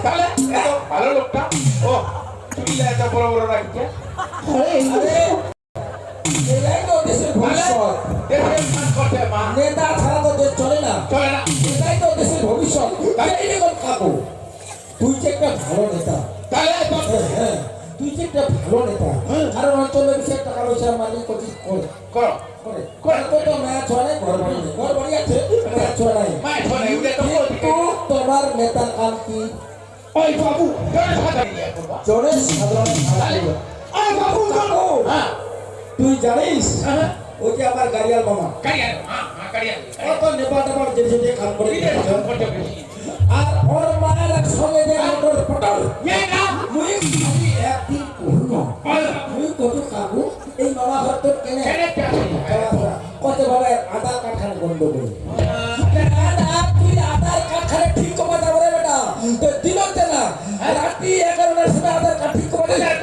তাহলে এত ভালো লোকটা ও চুলে এত বড় বড় রাখছে নেতা ছাড়া তো দেশ চলে না এটাই তো দেশের ভবিষ্যৎ। তুই যে একটা ভালো নেতা, হ্যাঁ তুই যে একটা ভালো নেতা, কারণ অঞ্চলের বিষয়ে টাকা পয়সা মালিক করছিস করে তো ম্যাচ হয় নাই, ঘর বাড়ি আছে, ম্যাচ হয় নাই। কিন্তু তোমার নেতার কাম কি? ওই বাবু জনের সাধারণ তুই জানিস ওই যে আমার গাড়িয়াল মামা কত নেপাল টেপাল যে কাম করে, আর ওর মায়ের সঙ্গে যে মোটর পটল মুই একদিন কহলো মুই কত কাকু এই মামা ঘর তোর কেনে কত বাবা আধার কার্ড খানে বন্ধ করে তুই আধার কার্ড খানে ঠিক কমা যাবে রে বেটা তো দিনতে না রাত্রি 11টার সময় আধার কার্ড ঠিক কমা যায়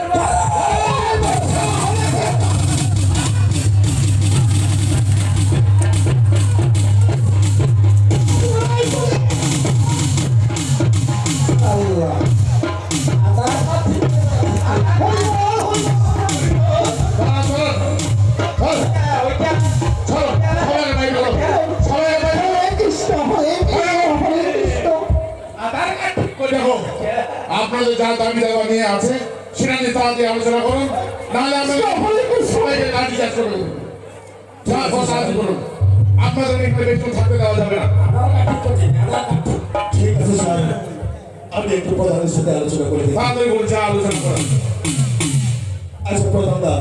আপনাদের যা দাবি দাবা নিয়ে আছে সেটা নিয়ে তাড়াতাড়ি আলোচনা করুন, নাহলে আপনাদের সবাইকে লাঠি চার্জ করে দেবো। যা সাহায্য করুন, আপনাদের এখানে বেশি থাকতে দেওয়া যাবে না। ঠিক আছে স্যার, আমি একটু প্রধানের সাথে আলোচনা করে দিই। তাড়াতাড়ি বলুন, যা আলোচনা করেন। আচ্ছা প্রধানদা,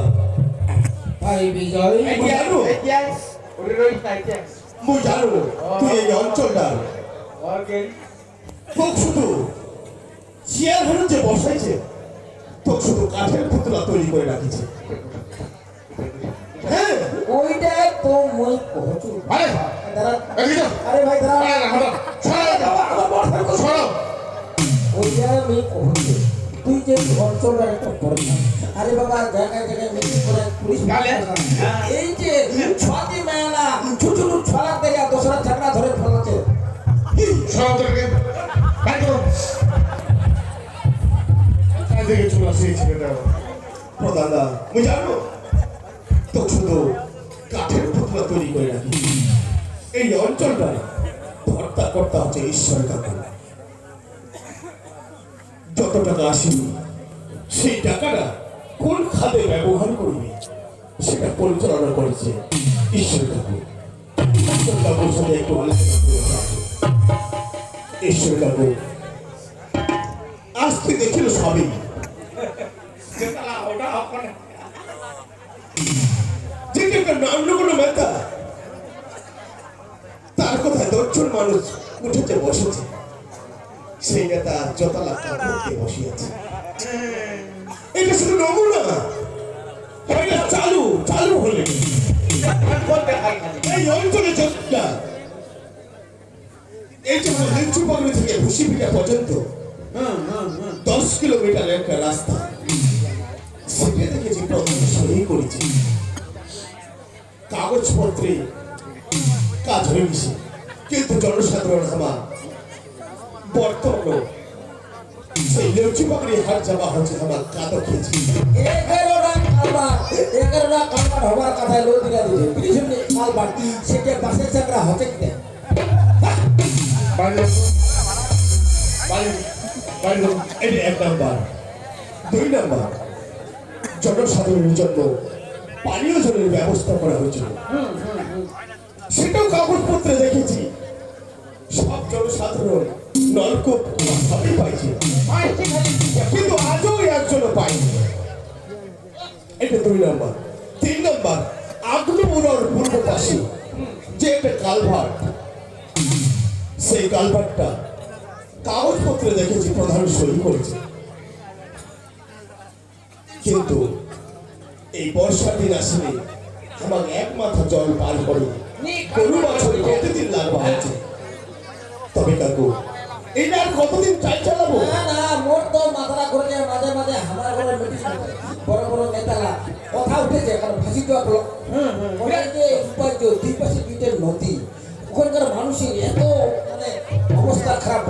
ভাই বিজয় মুই জানো তুই এই অঞ্চলটার তোক শুধু চেয়ার হলো যে বসাইছে, তোক শুধু কাঠের পুতুলা তৈরি করে রাখিছে। হ্যাঁ ওইটাই তো মই কহছু। আরে আরে ভাই দাঁড়া, সরো ওইটা আমি কহছি তুই যে অঞ্চলের একটা প্রধান, আরে বাবা জায়গায় জায়গায় মিটিং করে পুলিশ এই যে ছটি মেলা ছোট ছোট ছড়া দেয়া দোসরা ঝগড়া ধরে ফেলাচ্ছে। সরো তোকে বাই করো দেখে চলে আসে ছেলেটা। প্রধানদা মুই জানো তো শুধু কাঠের পুতুলা তৈরি করে রাখি। এই অঞ্চলটা ভর্তা কর্তা হচ্ছে ঈশ্বর কাকু। যত টাকা আসেনি সেই টাকাটা কোন খাতে ব্যবহার করবে সেটা পরিচালনা করেছে ঈশ্বর কাকু। ঈশ্বর কাকুর সাথে একটু আলোচনা করে ঈশ্বর কাকু আসতে দেখিল সবই, তার কথায় দর্শন মানুষ উঠেছে বসেছে, সেই নেতা যতলা কাপড়কে বসিয়েছে। এটা শুধু নমুনা, চালু চালু হলে এই অঞ্চলে যতটা এই যে লিচু বাগান থেকে ভুসিপিটা পর্যন্ত 10 কিলোমিটার একটা রাস্তা, সেটা দেখেছি প্রথম সই করেছি। কাগজপত্রে কাজ হয়ে গেছে, কিন্তু জনসাধারণ আমার বর্তমান সেই লেউচি পাকড়ি হাট যাওয়া হচ্ছে আমার কাদো খেয়েছি। 11টা কালবার হবার কথায় লোক দিলা দিছে পিছনে কালবার সেটা বাসের চাকরা হতে কি এটা 1 নাম্বার। 2 নাম্বার, জনসাধারণের জন্য পানীয় জলের ব্যবস্থা করা হয়েছিল, সেটাও কাগজপত্রে দেখেছি। সব জনসাধারণ নলকূপ সবই পাইছে, কিন্তু আজও একজনও পায়নি। এটা 2 নাম্বার। 3 নাম্বার, আগ্নেয়গিরির পূর্ব পাশে যে একটা কালভার্ট, সেই কালভার্টটা কাগজপত্রে দেখেছি প্রধান সই করেছে, কিন্তু এই বর্ষা দিন আসলে আমার এক মাথা জল পার করে গরু বছর প্রতিদিন লাগবা হচ্ছে। তবে কাকু এটা আর কতদিন চাই চালাবো? না না, মোট তো মাথাটা করে যায় মাঝে মাঝে আমার ঘরে মিটিং করে বড় বড় নেতারা কথা উঠেছে, কারণ ফাঁসি দেওয়া ব্লক ওই যে উপার্য 2 পাশে 2টা নদী, ওখানকার মানুষের এত মানে অবস্থা খারাপ।